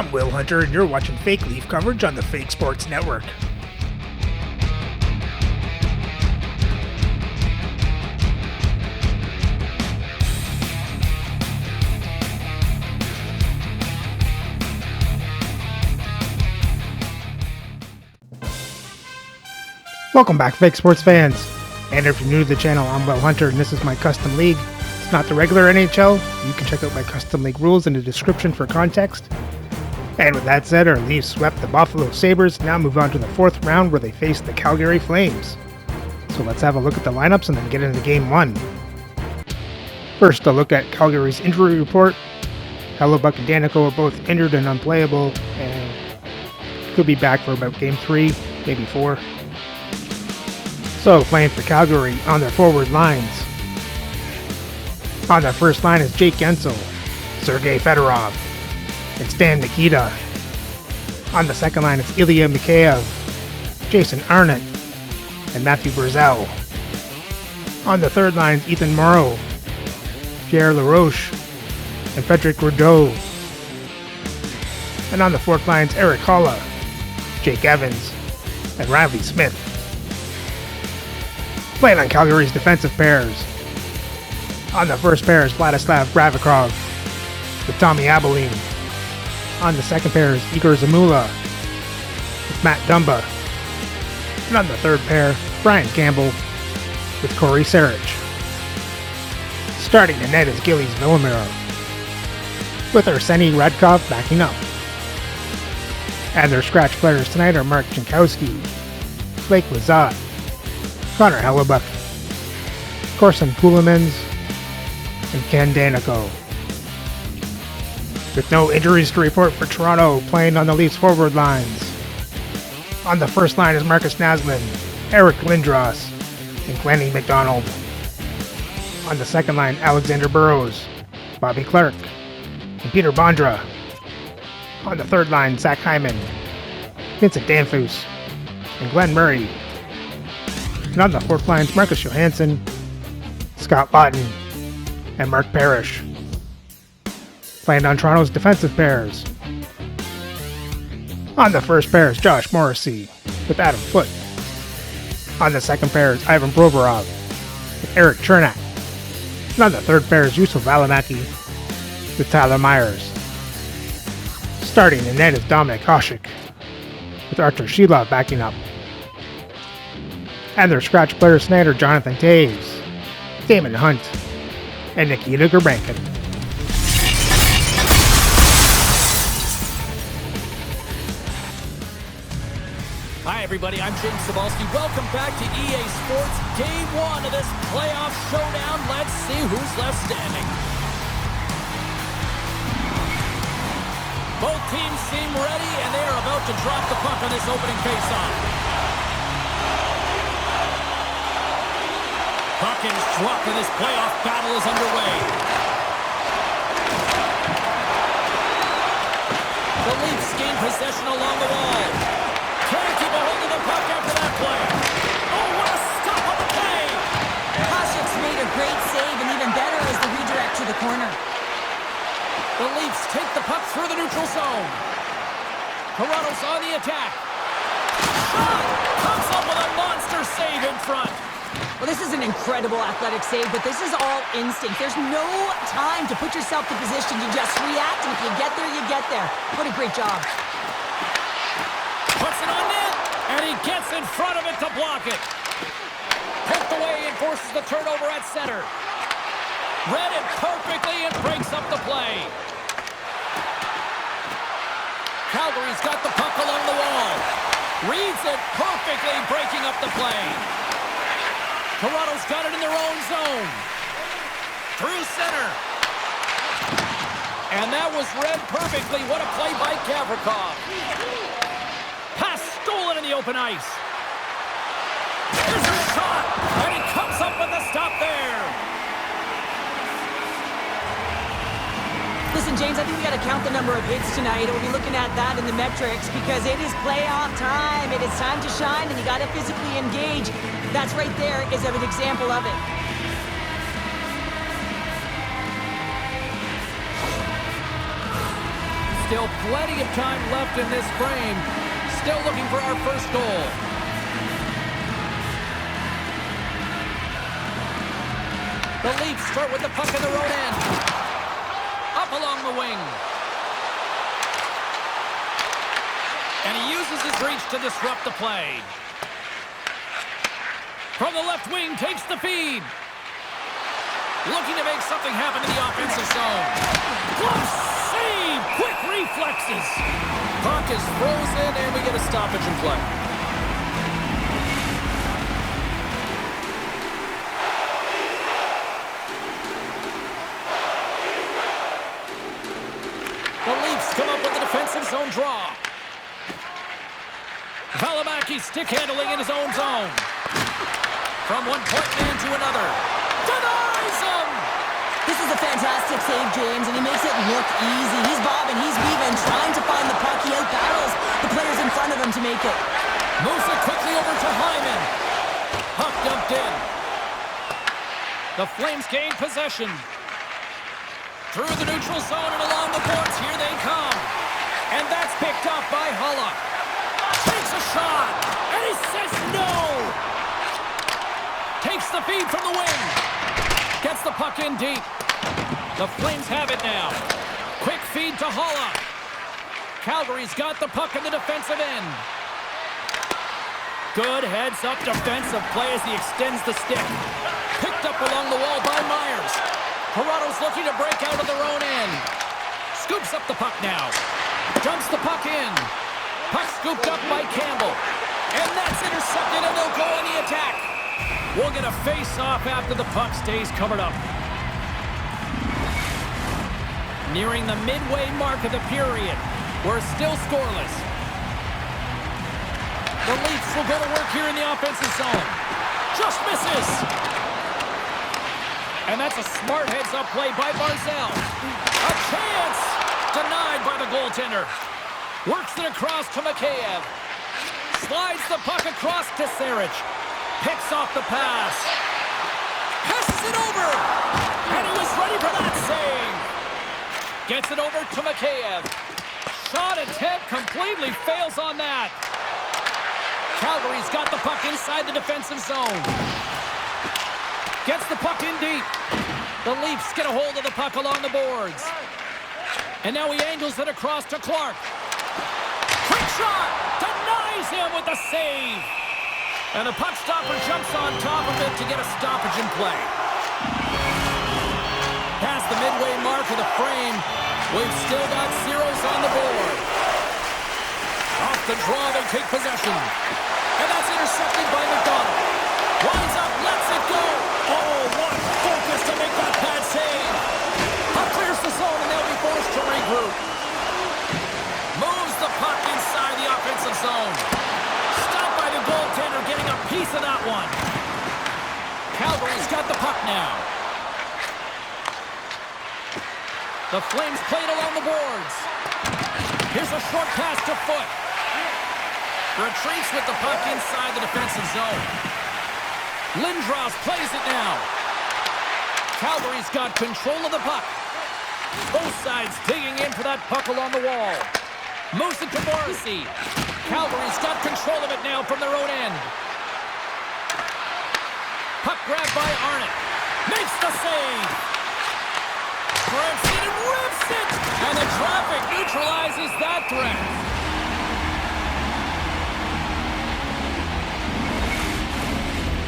I'm Will Hunter, and you're watching Fake Leaf coverage on the Fake Sports Network. Welcome back, Fake Sports fans. And if you're new to the channel, I'm Will Hunter, and this is my custom league. It's not the regular NHL. You can check out my custom league rules in the description for context. And with that said, our Leafs swept the Buffalo Sabres. Now move on to the fourth round where they face the Calgary Flames. So let's have a look at the lineups and then get into game one. First, a look at Calgary's injury report. Hellebuyck and Danico are both injured and unplayable, and could be back for about game 3, maybe 4. So, playing for Calgary on their forward lines. On their first line is Jake Guentzel, Sergei Fedorov, and Stan Mikita. On the second line is Ilya Mikheyev, Jason Arnott, and Matthew Barzal. On the third line is Ethan Moreau, Pierre LaRoche, and Frederic Radeau. And on the fourth line is Eric Holla, Jake Evans, and Riley Smith. Playing on Calgary's defensive pairs. On the first pair is Vladislav Gravikov with Tommy Abilene. On the second pair is Igor Zamula with Matt Dumba. And on the third pair, Brian Campbell with Corey Sarich. Starting the net is Gillies Villamero, with Arseny Radkov backing up. And their scratch players tonight are Mark Jankowski, Blake Lazat, Connor Hellebuyck, Corson Ceulemans, and Ken Danico. With no injuries to report for Toronto, playing on the Leafs forward lines. On the first line is Marcus Naslund, Eric Lindros, and Glennie McDonald. On the second line, Alexander Burrows, Bobby Clark, and Peter Bondra. On the third line, Zach Hyman, Vincent Danfus, and Glenn Murray. And on the fourth line is Marcus Johansson, Scott Lawton, and Mark Parrish. Playing on Toronto's defensive pairs. On the first pair is Josh Morrissey with Adam Foote. On the second pair is Ivan Provorov with Eric Chernak. And on the third pair is Yusuf Valimaki with Tyler Myers. Starting in net is Dominik Hasek with Artur Sheila backing up. And their scratch players tonight are Jonathan Toews, Damon Hunt, and Nikita Gurbankin. Hi everybody, I'm James Cebulski. Welcome back to EA Sports. Game 1 of this playoff showdown. Let's see who's left standing. Both teams seem ready, and they are about to drop the puck on this opening faceoff. Puck is dropped, and this playoff battle is underway. The Leafs gain possession along the wall. Can't keep a hold of the puck after that play. Oh, what a stop on the play! Hasek's made a great save, and even better is the redirect to the corner. The Leafs take the puck through the neutral zone. Toronto's on the attack. Shot! Comes up with a monster save in front. Well, this is an incredible athletic save, but this is all instinct. There's no time to put yourself to position. You just react, and if you get there, you get there. What a great job. Puts it on net, and he gets in front of it to block it. Poked away and forces the turnover at center. Read it perfectly and breaks up the play. Calgary's got the puck along the wall. Reads it perfectly, breaking up the play. Toronto's got it in their own zone. Through center. And that was read perfectly. What a play by Gavrikov. Pass stolen in the open ice. There's a shot, and he comes up with the stop there. Listen, James, I think we got to count the number of hits tonight. We'll be looking at that in the metrics because it is playoff time. It is time to shine, and you got to physically engage. That's right there is an example of it. Still plenty of time left in this frame. Still looking for our first goal. The Leafs start with the puck in their own end. Up along the wing. And he uses his reach to disrupt the play. From the left wing, takes the feed. Looking to make something happen in the offensive zone. Glove save! Quick reflexes. Puck is frozen, and we get a stoppage in play. The Leafs come up with the defensive zone draw. Valimaki stick handling in his own zone. From one point man to another. Denies him! This is a fantastic save, James, and he makes it look easy. He's bobbing, he's weaving, trying to find the puck. He out-battles the players in front of him to make it. Moves it quickly over to Hyman. Puck dumped in. The Flames gain possession. Through the neutral zone and along the boards. Here they come. And that's picked up by Hulla. Takes a shot, and he says no! Takes the feed from the wing. Gets the puck in deep. The Flames have it now. Quick feed to Hulla. Calgary's got the puck in the defensive end. Good heads-up defensive play as he extends the stick. Picked up along the wall by Myers. Toronto's looking to break out of their own end. Scoops up the puck now. Dumps the puck in. Puck scooped up by Campbell. And that's intercepted, and they'll go on the attack. We'll get a face-off after the puck stays covered up. Nearing the midway mark of the period. We're still scoreless. The Leafs will go to work here in the offensive zone. Just misses. And that's a smart heads-up play by Barzal. A chance! Denied by the goaltender. Works it across to Mikheyev. Slides the puck across to Saric. Picks off the pass. Passes it over. And he was ready for that save. Gets it over to Mikheyev. Shot attempt completely fails on that. Calgary's got the puck inside the defensive zone. Gets the puck in deep. The Leafs get a hold of the puck along the boards. And now he angles it across to Clark. Quick shot! Denies him with the save! And the puck stopper jumps on top of it to get a stoppage in play. Past the midway mark of the frame, we've still got zeros on the board. Off the draw, they take possession. And that's intercepted by McDonald. Winds up, lets it go. Oh, what focus to make that bad save. Puck clears the zone, and they'll be forced to regroup. Moves the puck inside the offensive zone. Stopped by the goaltender, getting a piece of that one. Calgary's got the puck now. The Flames played along the boards. Here's a short pass to Foot. Retreats with the puck inside the defensive zone. Lindros plays it now. Calgary's got control of the puck. Both sides digging in for that puck along the wall. Moves it to Morrissey. Calgary's got control of it now from their own end. Puck grabbed by Arnott. Makes the save. Grips it and rips it. And the traffic neutralizes that threat.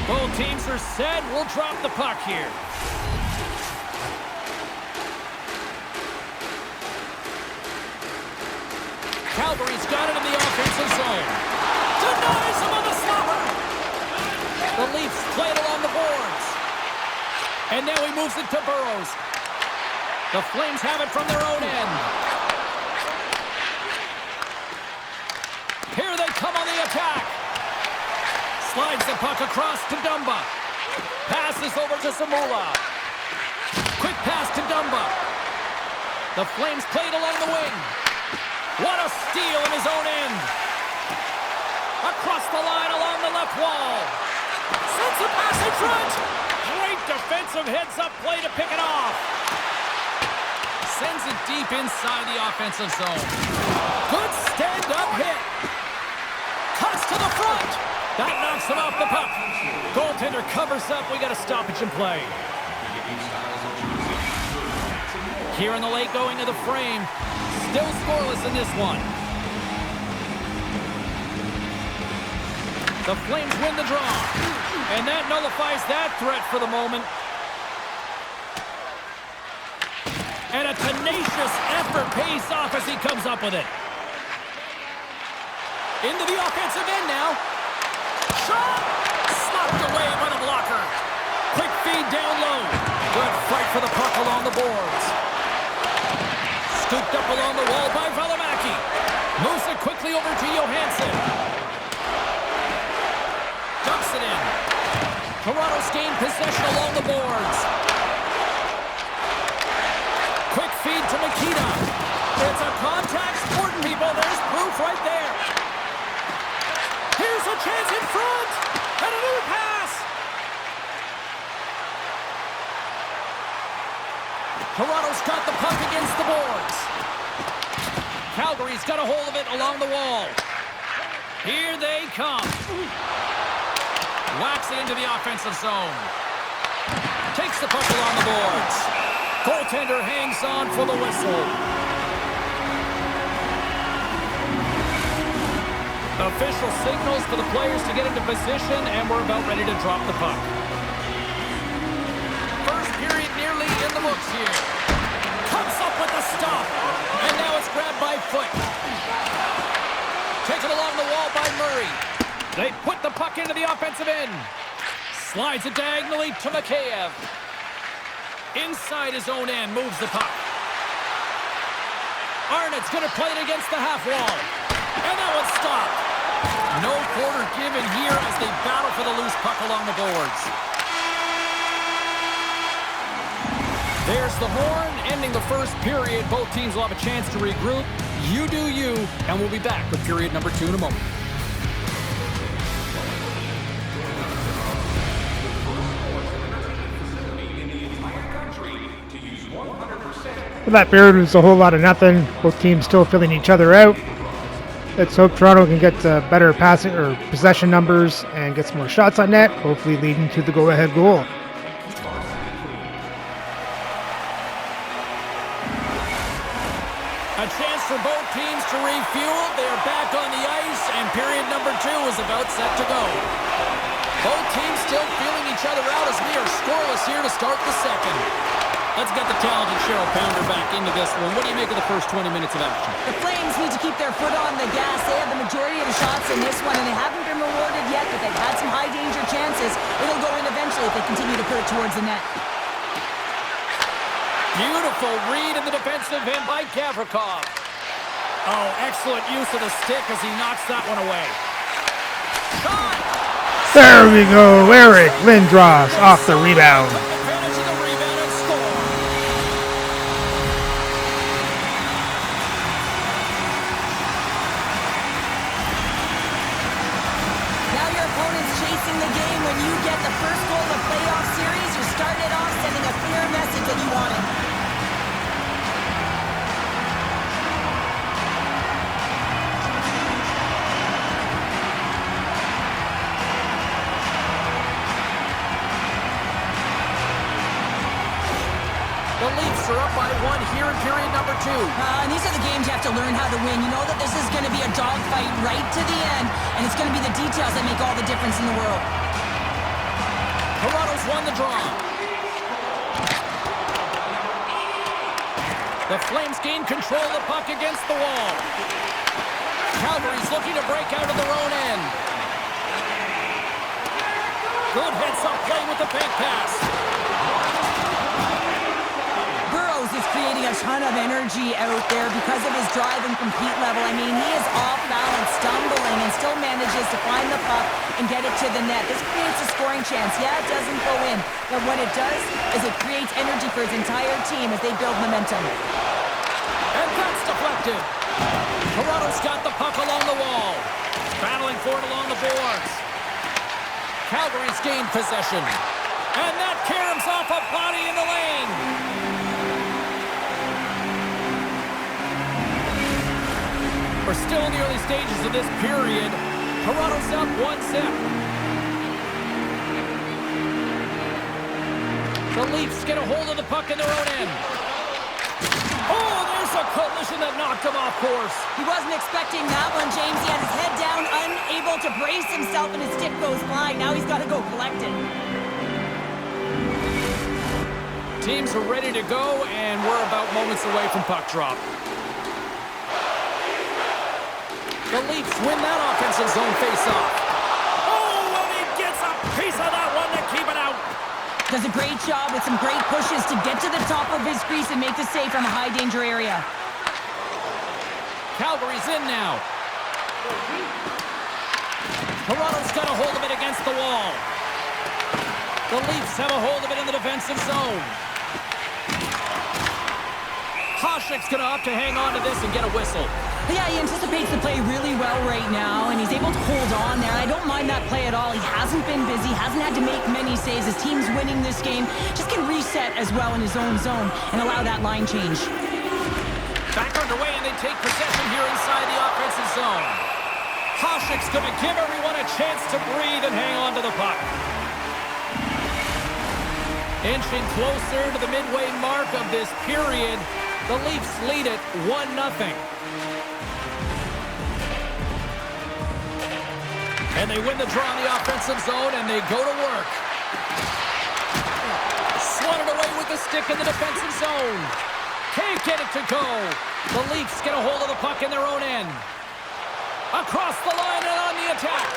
Both teams are set. We'll drop the puck here. Calgary's got it in the offensive zone. Denies him on the slapper. The Leafs play it along the boards. And now he moves it to Burrows. The Flames have it from their own end. Here they come on the attack. Slides the puck across to Dumba. Passes over to Zamula. Quick pass to Dumba. The Flames played along the wing. What a steal in his own end. Across the line along the left wall. Sends a pass in front. Great defensive heads-up play to pick it off. Sends it deep inside the offensive zone. Good stand-up hit. Cuts to the front. That knocks him off the puck. Goaltender covers up. We got a stoppage in play. Here in the late going of the frame. Still scoreless in this one. The Flames win the draw. And that nullifies that threat for the moment. And a tenacious effort pays off as he comes up with it. Into the offensive end now. Shot! Slapped away by the blocker. Quick feed down low. Good fight for the puck along the boards. Scooped up along the wall by Valimaki. Moves it quickly over to Johansson. Dumps it in. Toronto's gained possession along the boards. Quick feed to Nikita. It's a contact sport, people. There's proof right there. Here's a chance in front. And a new pass. Toronto's got the puck against the boards. Calgary's got a hold of it along the wall. Here they come. Whacks it into the offensive zone. Takes the puck along the boards. Goaltender hangs on for the whistle. Official signals for the players to get into position, and we're about ready to drop the puck. First period nearly in the books here. Comes up with the stop, and now it's grabbed by Foot. Taken along the wall by Murray. They put the puck into the offensive end. Slides it diagonally to Mikheyev. Inside his own end, moves the puck. Arnott's going to play it against the half wall. And that one's stopped. No quarter given here as they battle for the loose puck along the boards. There's the horn, ending the first period. Both teams will have a chance to regroup. You do you, and we'll be back with period number 2 in a moment. Well, that period was a whole lot of nothing. Both teams still filling each other out. Let's hope Toronto can get better passing or possession numbers and get some more shots on net, hopefully leading to the go-ahead goal. A chance for both teams to refuel. They are back on the ice, and period number 2 is about set to go. Both teams still feeling each other out as we are scoreless here to start the second. Let's get the talented Cheryl Pounder back into this one. What do you make of the first 20 minutes of action? The Flames need to keep their foot on the gas. They have the majority of the shots in this one, and they haven't been rewarded yet, but they've had some high-danger chances. It'll go in eventually if they continue to put it towards the net. Beautiful read in the defensive end by Gavrikov. Oh, excellent use of the stick as he knocks that one away. Shot! There we go. Eric Lindros off the rebound. The Leafs are up by 1 here in period number 2. And these are the games you have to learn how to win. You know that this is going to be a dogfight right to the end, and it's going to be the details that make all the difference in the world. Toronto's won the draw. The Flames gain control of the puck against the wall. Calgary's looking to break out of their own end. Good heads-up play with the fake pass. Is creating a ton of energy out there because of his drive and compete level. I mean, he is off balance, stumbling, and still manages to find the puck and get it to the net. This creates a scoring chance. Yeah, it doesn't go in, but what it does is it creates energy for his entire team as they build momentum. And that's deflected. Toronto's got the puck along the wall. Battling for it along the boards. Calgary's gained possession. And that caroms off a body in the lane. We're still in the early stages of this period. Toronto's up 1-0. The Leafs get a hold of the puck in their own end. Oh, there's a collision that knocked him off course. He wasn't expecting that one, James. He had his head down, unable to brace himself, and his stick goes flying. Now he's got to go collect it. Teams are ready to go, and we're about moments away from puck drop. The Leafs win that offensive zone face-off. Oh, and he gets a piece of that one to keep it out. Does a great job with some great pushes to get to the top of his crease and make the save from a high-danger area. Calgary's in now. Toronto's got a hold of it against the wall. The Leafs have a hold of it in the defensive zone. Hasek's going to opt to hang on to this and get a whistle. Yeah, he anticipates the play really well right now, and he's able to hold on there. I don't mind that play at all. He hasn't been busy, hasn't had to make many saves. His team's winning this game. Just can reset as well in his own zone and allow that line change. Back underway, and they take possession here inside the offensive zone. Hasek's going to give everyone a chance to breathe and hang on to the puck. Inching closer to the midway mark of this period, the Leafs lead it 1-0. And they win the draw in the offensive zone, and they go to work. Swatted away with the stick in the defensive zone. Can't get it to go. The Leafs get a hold of the puck in their own end. Across the line and on the attack.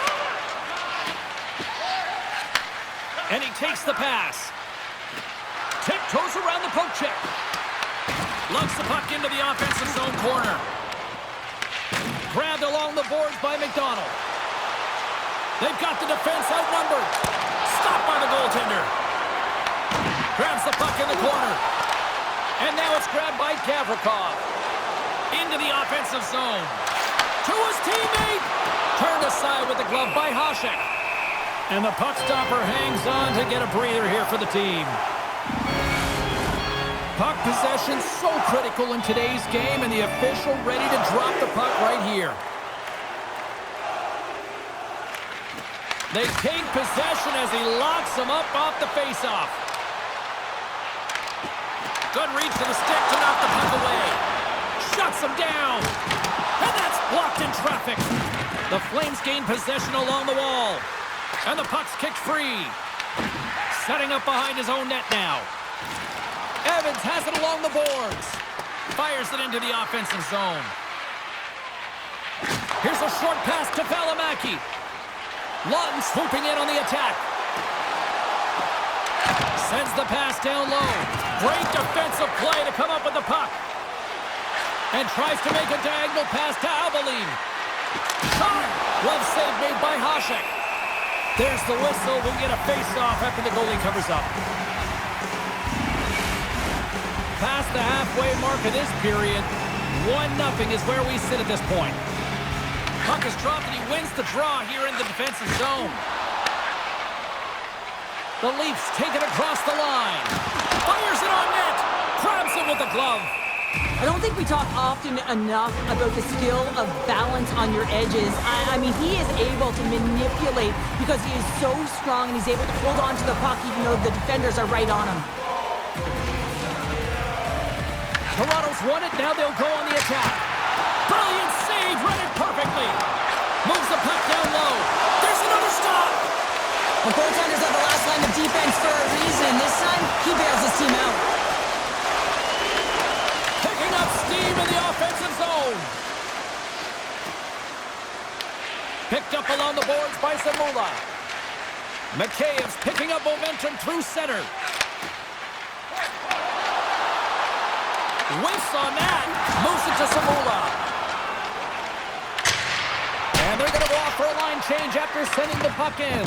And he takes the pass. Tiptoes around the poke check. Lugs the puck into the offensive zone corner. Grabbed along the boards by McDonald. They've got the defense outnumbered. Stopped by the goaltender. Grabs the puck in the corner. And now it's grabbed by Gavrikov. Into the offensive zone. To his teammate. Turned aside with the glove by Hasek. And the puck stopper hangs on to get a breather here for the team. Puck possession so critical in today's game, and the official ready to drop the puck right here. They take possession as he locks him up off the faceoff. Good reach to the stick to knock the puck away. Shuts him down. And that's blocked in traffic. The Flames gain possession along the wall. And the puck's kicked free. Setting up behind his own net now. Evans has it along the boards. Fires it into the offensive zone. Here's a short pass to Valimaki. Lawton swooping in on the attack. Sends the pass down low. Great defensive play to come up with the puck. And tries to make a diagonal pass to Abilene. Shot! Glove save made by Hasek. There's the whistle. We'll get a face-off after the goalie covers up. Past the halfway mark of this period, 1-0 is where we sit at this point. Puck is dropped and he wins the draw here in the defensive zone. The Leafs take it across the line. Fires it on net. Grabs it with the glove. I don't think we talk often enough about the skill of balance on your edges. I mean, he is able to manipulate because he is so strong and he's able to hold on to the puck even though the defenders are right on him. Toronto's won it, now they'll go on the attack. Brilliant save, read it perfectly. Moves the puck down low. There's another stop. The goaltenders are the last line of defense for a reason. This time, he bails his team out. Picking up steam in the offensive zone. Picked up along the boards by Zamula. Makheyev's picking up momentum through center. Whiffs on that. Moves it to Zamula. And they're going to go off for a line change after sending the puck in.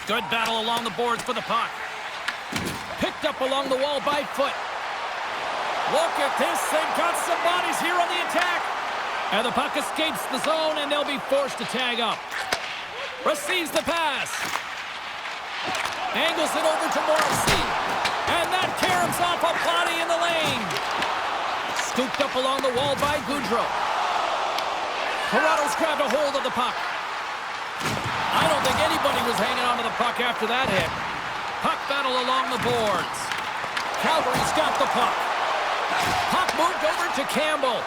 Good battle along the boards for the puck. Picked up along the wall by Foot. Look at this. They've got some bodies here on the attack. And the puck escapes the zone, and they'll be forced to tag up. Receives the pass. Angles it over to Morrissey. And that caroms off a body in the lane. Scooped up along the wall by Goudreau. Toronto's grabbed a hold of the puck. I don't think anybody was hanging on to the puck after that hit. Puck battle along the boards. Calgary's got the puck. Puck moved over to Campbell.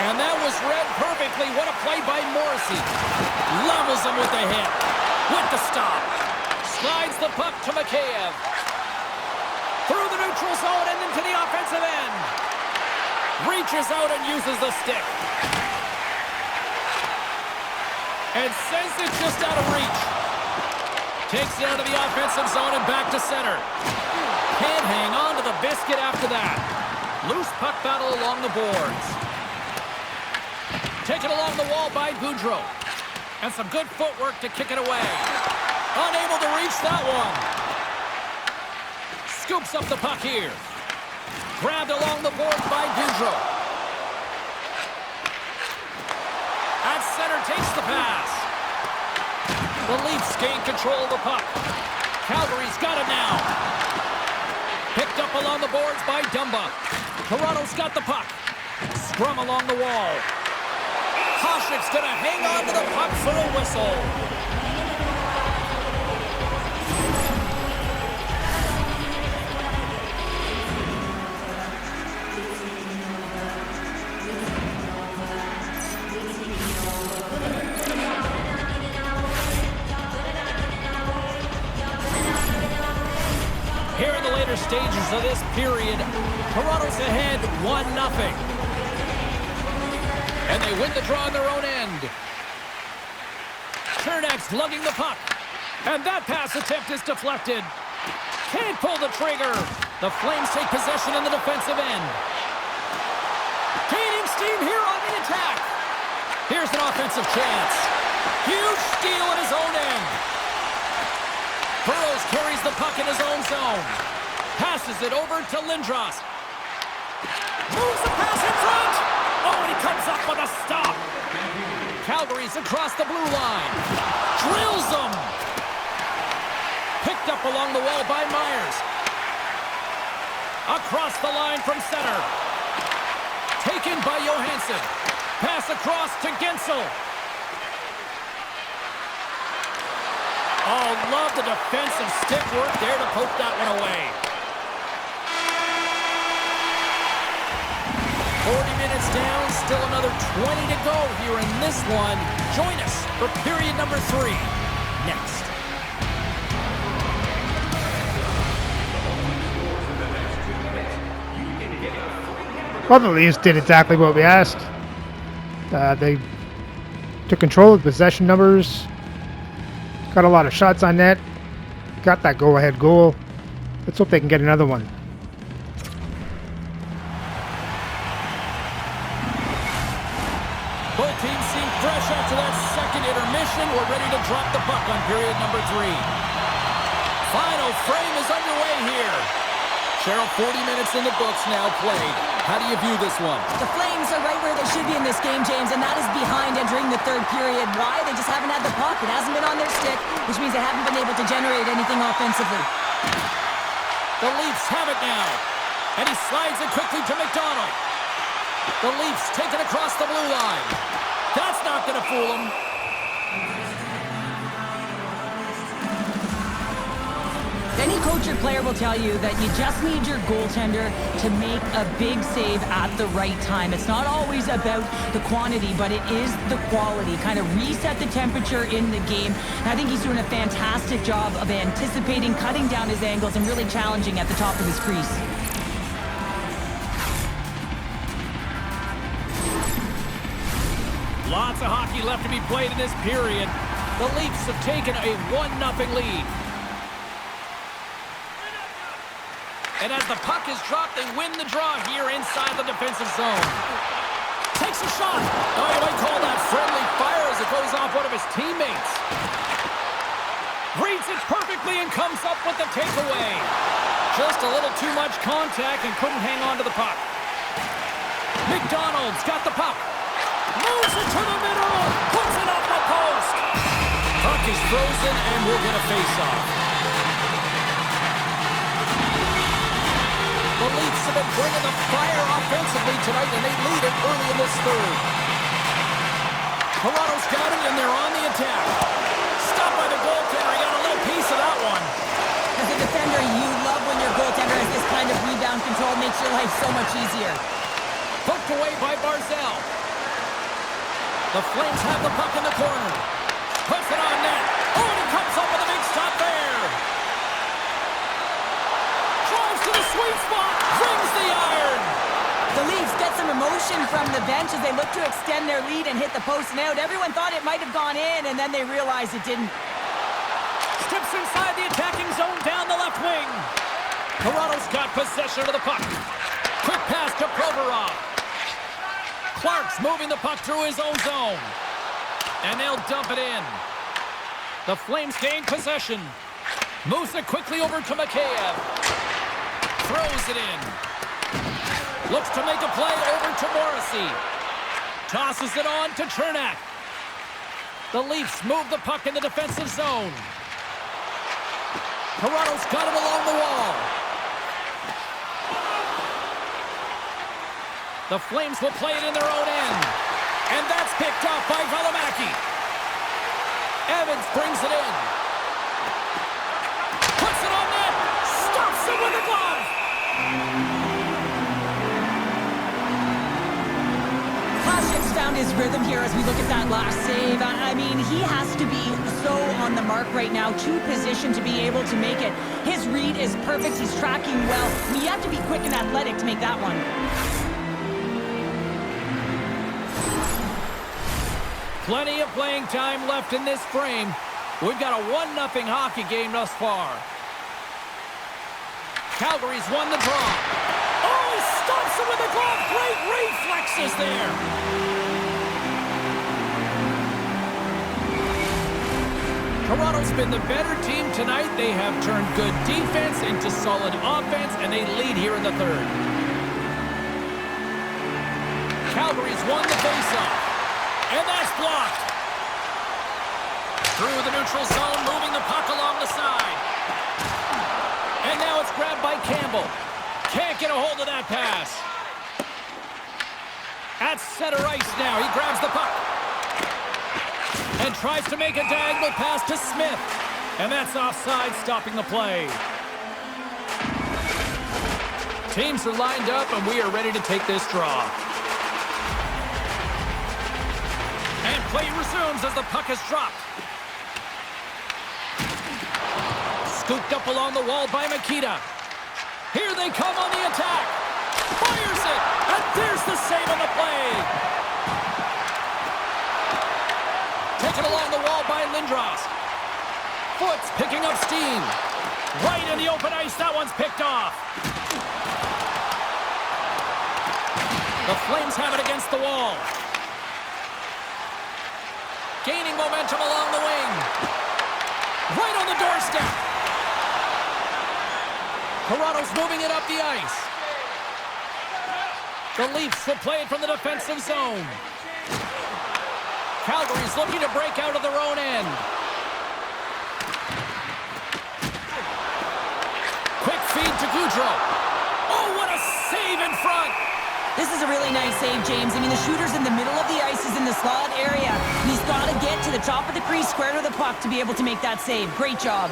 And that was read perfectly. What a play by Morrissey. Levels him with the hit. With the stop. Slides the puck to Mikheyev. Through the neutral zone and into the offensive end. Reaches out and uses the stick. And sends it just out of reach. Takes it out of the offensive zone and back to center. Can't hang on to the biscuit after that. Loose puck battle along the boards. Taken along the wall by Boudreau. And some good footwork to kick it away. Unable to reach that one. Scoops up the puck here. Grabbed along the boards by Boudreau. At center takes the pass. The Leafs gain control of the puck. Calgary's got it now. Picked up along the boards by Dumba. Toronto's got the puck. Scrum along the wall. Hasek's going to hang on to the puck for a whistle. Here in the later stages of this period, Toronto's ahead 1-0. And they win the draw on their own end. Chernak's lugging the puck. And that pass attempt is deflected. Can't pull the trigger. The Flames take possession in the defensive end. Gaining steam here on the attack. Here's an offensive chance. Huge steal in his own end. Burrows carries the puck in his own zone. Passes it over to Lindros. Moves the pass in front. Oh, and he comes up with a stop. Calgary's across the blue line. Drills them. Picked up along the wall by Myers. Across the line from center. Taken by Johansson. Pass across to Gensel. Oh, love the defensive stick work there to poke that one away. 40 minutes down, still another 20 to go here in this one. Join us for period number 3 next. Well, the Leafs did exactly what we asked. They took control of possession numbers. Got a lot of shots on net. Got that go-ahead goal. Let's hope they can get another one. Both teams seem fresh after that second intermission. We're ready to drop the puck on period number 3. Final frame is underway here. Cheryl, 40 minutes in the books now played. How do you view this one? The Flames are right where they should be in this game, James, and that is behind entering the third period. Why? They just haven't had the puck. It hasn't been on their stick, which means they haven't been able to generate anything offensively. The Leafs have it now. And he slides it quickly to McDonald. The Leafs take it across the blue line. That's not going to fool them. Any coach or player will tell you that you just need your goaltender to make a big save at the right time. It's not always about the quantity, but it is the quality. Kind of reset the temperature in the game. And I think he's doing a fantastic job of anticipating, cutting down his angles, and really challenging at the top of his crease. Lots of hockey left to be played in this period. The Leafs have taken a 1-0 lead. And as the puck is dropped, they win the draw here inside the defensive zone. Takes a shot. Oh, you might call that friendly fire as it goes off one of his teammates. Reads it perfectly and comes up with the takeaway. Just a little too much contact and couldn't hang on to the puck. McDonald's got the puck. Moves it to the middle. Puts it off the post. Puck is frozen and we'll get a face-off. The Leafs have been bringing the fire offensively tonight, and they lead it early in this third. Toronto's got it, and they're on the attack. Stopped by the goaltender. He got a little piece of that one. As a defender, you love when your goaltender has this kind of rebound control. Makes your life so much easier. Poked away by Barzal. The Flames have the puck in the corner. Puts it on net. Oh, and he comes up with a big stop there. Drives to the sweet spot. Brings the iron. The Leafs get some emotion from the bench as they look to extend their lead and hit the post and out. Everyone thought it might have gone in, and then they realized it didn't. Steps inside the attacking zone down the left wing. Toronto's got possession of the puck. Quick pass to Provorov. Clark's moving the puck through his own zone. And they'll dump it in. The Flames gain possession. Moves it quickly over to Mikheyev. Throws it in. Looks to make a play over to Morrissey. Tosses it on to Chernak. The Leafs move the puck in the defensive zone. Toronto's got it along the wall. The Flames will play it in their own end. And that's picked up by Valimaki. Evans brings it in. Puts it on net. Stops it with a glove. Plastics found his rhythm here as we look at that last save. I mean, he has to be so on the mark right now, to position to be able to make it. His read is perfect. He's tracking well. I mean, you have to be quick and athletic to make that one. Plenty of playing time left in this frame. We've got a 1-0 hockey game thus far. Calgary's won the draw. Oh, he stops it with a glove. Great reflexes there. Toronto's been the better team tonight. They have turned good defense into solid offense, and they lead here in the third. Calgary's won the faceoff. And that's blocked. Through the neutral zone, moving the puck along the side. And now it's grabbed by Campbell. Can't get a hold of that pass. At center ice now, he grabs the puck. And tries to make a diagonal pass to Smith. And that's offside, stopping the play. Teams are lined up, and we are ready to take this draw. And play resumes as the puck is dropped. Scooped up along the wall by Mikita. Here they come on the attack. Fires it, and there's the save on the play. Taken along the wall by Lindros. Foot's picking up steam. Right in the open ice, that one's picked off. The Flames have it against the wall. Gaining momentum along the wing. Right on the doorstep. Toronto's moving it up the ice. The Leafs will play it from the defensive zone. Calgary's looking to break out of their own end. Quick feed to Goudreau. Oh, what a save in front. This is a really nice save, James. I mean, the shooter's in the middle of the ice, is in the slot area. And he's got to get to the top of the crease, square to the puck, to be able to make that save. Great job.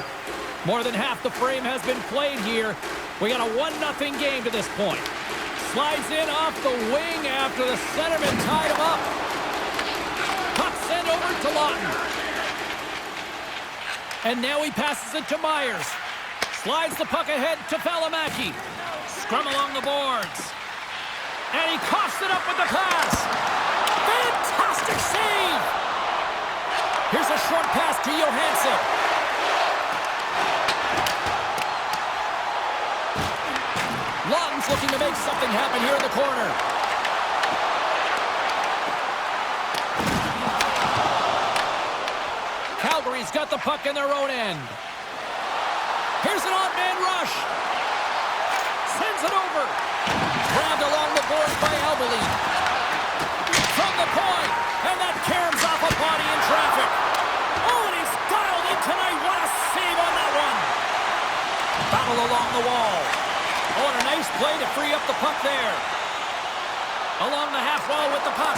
More than half the frame has been played here. We got a 1-0 game to this point. Slides in off the wing after the centerman tied him up. Puck sent over to Lawton. And now he passes it to Myers. Slides the puck ahead to Valimaki. Scrum along the boards. And he coughs it up with the pass. Fantastic save. Here's a short pass to Johansson. Lawton's looking to make something happen here in the corner. Calgary's got the puck in their own end. Here's an odd-man rush. Sends it over. Grabbed along the boards by Alberline. From the point. And that caroms off a body in traffic. Oh, and he's dialed in tonight. What a save on that one. Battle along the wall. Oh, and a nice play to free up the puck there. Along the half wall with the puck.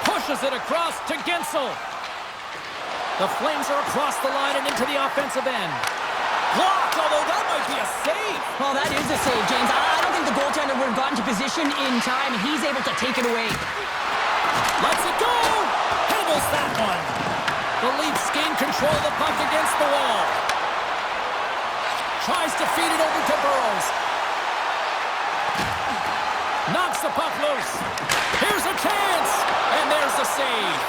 Pushes Moves it across to Gensel. The Flames are across the line and into the offensive end. Blocked, although that might be a save. Well, that is a save, James. I don't think the goaltender would have gotten to position in time, and he's able to take it away. Lets it go. Handles that one. The Leafs gain control of the puck against the wall. Tries to feed it over to Burrows. Knocks the puck loose. Here's a chance. And there's the save.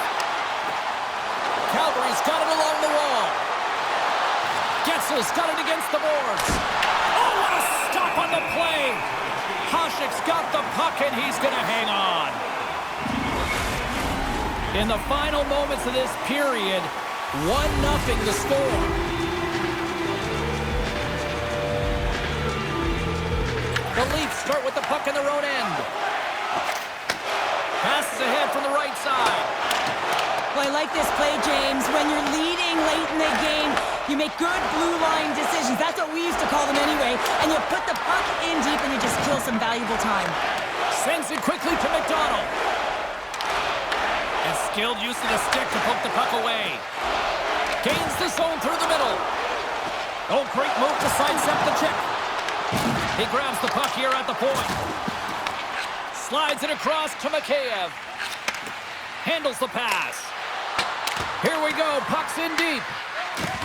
Calgary's got it along the wall. Getzel's got it against the boards. Oh, what a stop on the play. Hasek's got the puck, and he's going to hang on. In the final moments of this period, 1-0 the score. The Leafs start with the puck in their own end. Passes ahead from the right side. Well, I like this play, James. When you're leading late in the game, you make good blue line decisions. That's what we used to call them anyway. And you put the puck in deep and you just kill some valuable time. Sends it quickly to McDonald. And skilled use of the stick to poke the puck away. Gains the zone through the middle. Oh, great move to sidestep the check. He grabs the puck here at the point. Slides it across to Mikheyev. Handles the pass. Here we go. Puck's in deep.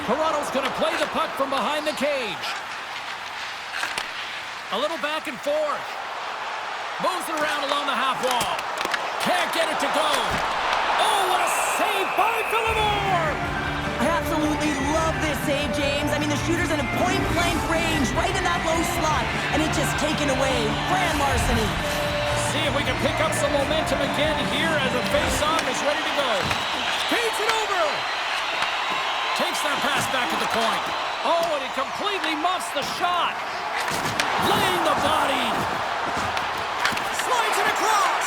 Toronto's going to play the puck from behind the cage. A little back and forth. Moves it around along the half wall. Can't get it to go. Oh, what a save by Villamore! I absolutely love this save, James. I mean, the shooter's in a point-blank range, right in that low slot, and it's just taken away. Grand larceny. See if we can pick up some momentum again here as the face-off is ready to go. Feeds it over. Takes that pass back at the point. Oh, and he completely muffs the shot. Laying the body. Slides it across.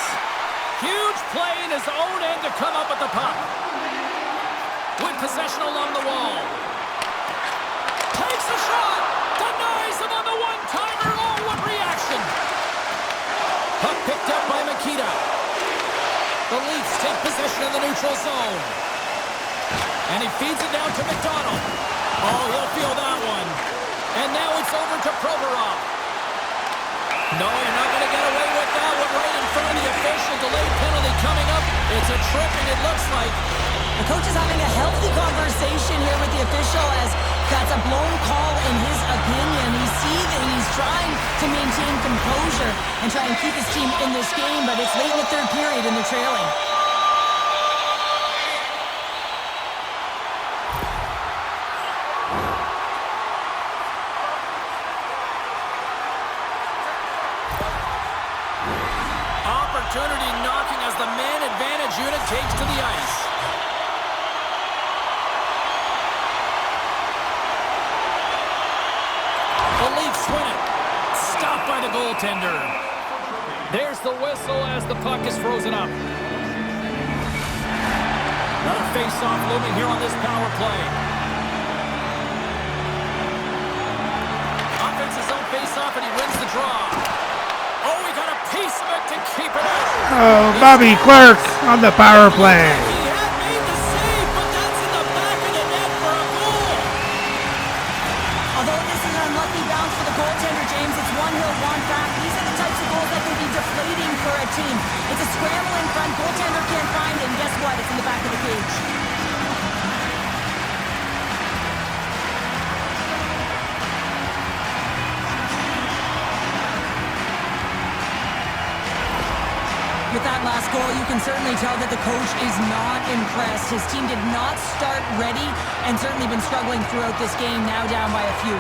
Huge play in his own end to come up with the puck. With possession along the wall. Takes a shot. Denies him on the one-timer. Oh, what reaction. Puck picked up by Mikita. The Leafs take possession of the neutral zone. And he feeds it down to McDonald. Oh, he'll feel that one. And now it's over to Provorov. No, you're not going to get away with that one right in front of the official. Delayed penalty coming up. It's a tripping, it looks like. The coach is having a healthy conversation here with the official as that's a blown call in his opinion. He's seething. He's trying to maintain composure and try and keep his team in this game, but it's late in the third period and they're trailing. Opportunity knocking as the man advantage unit takes to the ice. The Leafs win it. Stopped by the goaltender. There's the whistle as the puck is frozen up. Another face-off looming here on this power play. Offense's own face-off and he wins the draw. Oh, he got a piece of it to keep it out. Oh, Bobby Clark on the power play. He had made the save, but that's in the back of the net for a goal. Although this is an unlucky bounce for the goaltender, James, it's one he'll want back. These are the types of goals that can be deflating for a team. It's a scramble in front, goaltender can't find it, and guess what? It's in the back of the cage. With that last goal, you can certainly tell that the coach is not impressed. His team did not start ready and certainly been struggling throughout this game, now down by a few.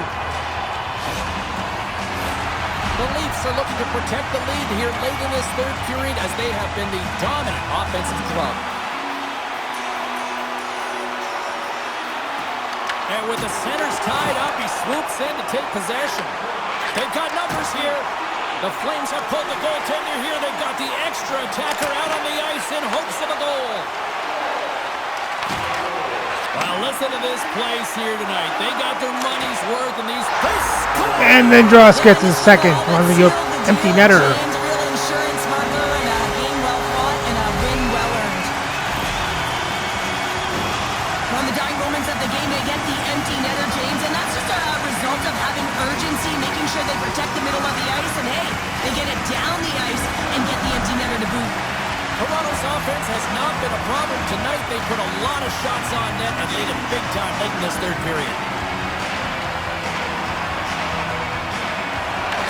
The Leafs are looking to protect the lead here late in this third period as they have been the dominant offensive club. And with the centers tied up, he swoops in to take possession. They've got numbers here. The Flames have pulled the goaltender here. They've got the extra attacker out on the ice in hopes of a goal. Well, listen to this place here tonight. They got their money's worth in these. And then Dross gets his second on the empty netter. Real insurance smuggler and a game well fought and a win well earned. problem tonight. They put a lot of shots on net and laid it big time late in this third period.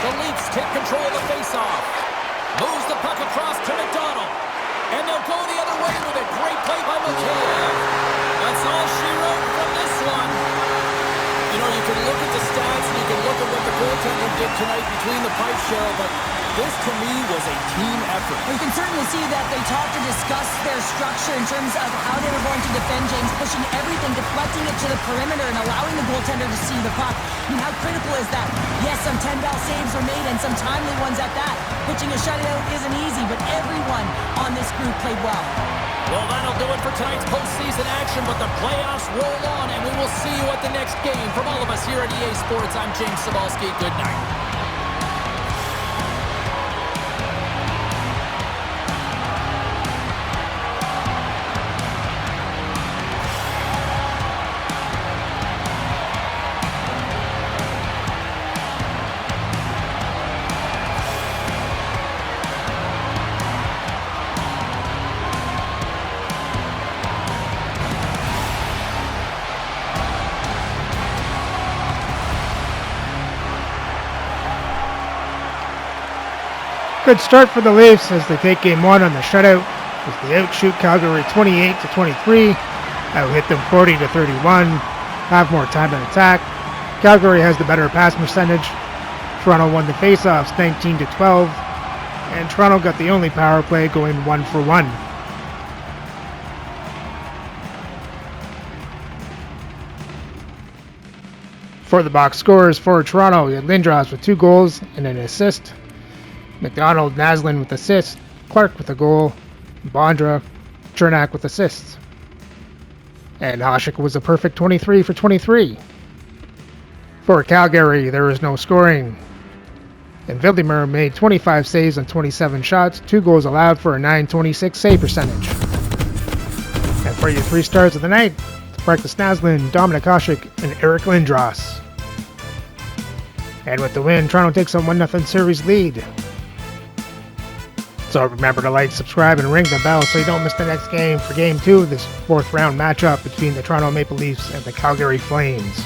The Leafs take control of the faceoff. Moves the puck across to McDonald. And they'll go the other way with a great play by McKinnon. That's all she wrote from this one. You know, you can look at the stats and you can look at what the goaltender did tonight between the pipes, Cheryl, but this, to me, was a team effort. You can certainly see that they talked to discuss their structure in terms of how they were going to defend James, pushing everything, deflecting it to the perimeter, and allowing the goaltender to see the puck. I mean, how critical is that? Yes, some 10-ball saves were made, and some timely ones at that. Pitching a shutout isn't easy, but everyone on this group played well. Well, that'll do it for tonight's postseason action, but the playoffs roll on, and we will see you at the next game. From all of us here at EA Sports, I'm James Cybulski. Good night. Good start for the Leafs as they take game one on the shutout as they outshoot Calgary 28-23, out-hit them 40-31, have more time in attack. Calgary has the better pass percentage. Toronto won the faceoffs 19-12, and Toronto got the only power play going 1-for-1. For the box scores for Toronto, you had Lindros with 2 goals and an assist. McDonald, Naslin with assists, Clark with a goal, Bondra, Chernak with assists. And Hasek was a perfect 23 for 23. For Calgary, there was no scoring. And Vildemar made 25 saves on 27 shots, 2 goals allowed for a .926 save percentage. And for your 3 stars of the night, Marcus Naslin, Dominic Hasek, and Eric Lindros. And with the win, Toronto takes a 1-0 series lead. So remember to like, subscribe, and ring the bell so you don't miss the next game for Game 2 of this 4th round matchup between the Toronto Maple Leafs and the Calgary Flames.